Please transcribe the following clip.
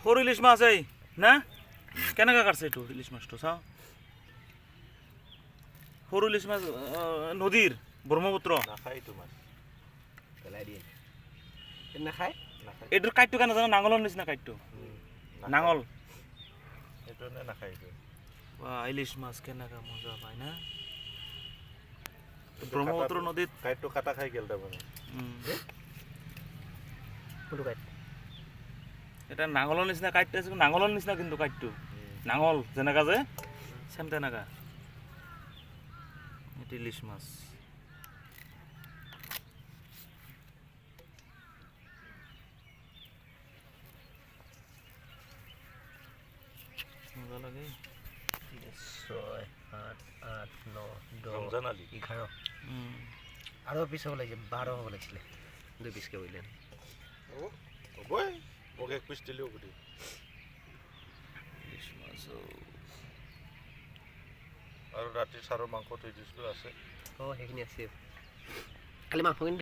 সৰু ইলিশ মাছ এই না কেনেকৈ কাটছে এইটো ইলিশ মাছটো চাওঁ সৰু ইলিশ মাছ নদীৰ ব্ৰহ্মপুত্ৰ নাখায়টো মাছ পেলাই দিয়ে নাখায় নাখায় এইটোৰ কাইটটো কেনে জানো নাঙলৰ নিচিনা কাইটটো নাঙল এইটো নাখায় এইটো ইলিশ মাছ কেনেকৈ মজা পায় না ব্ৰহ্মপুত্ৰ নদীত কাইটটো কাটা খাই গেল তাৰমানে কোনটো কাইট এটা নাঙলৰ নিচিনা কাইটটো আছে নাঙলৰ নিচিনা কিন্তু কাইটটো নাঙল যেনেকা যে চেম তেনেকা এইটো ইলিশ মাছ মজা লাগে 6 7 8 9 10 ৰমজান আলি 11 আৰু পিছ হ'ব লাগিছিল 12 হ'ব লাগিছিলে 2 পিছকে কৰিলে হ'বই মোক এক পিছ দিলেও গোটেই ইলিশ মাছ আৰু ৰাতি চাৰৰ মাংস থৈ দিছিলোঁ আছে সেইখিনি আছে খালি মাংসখিনি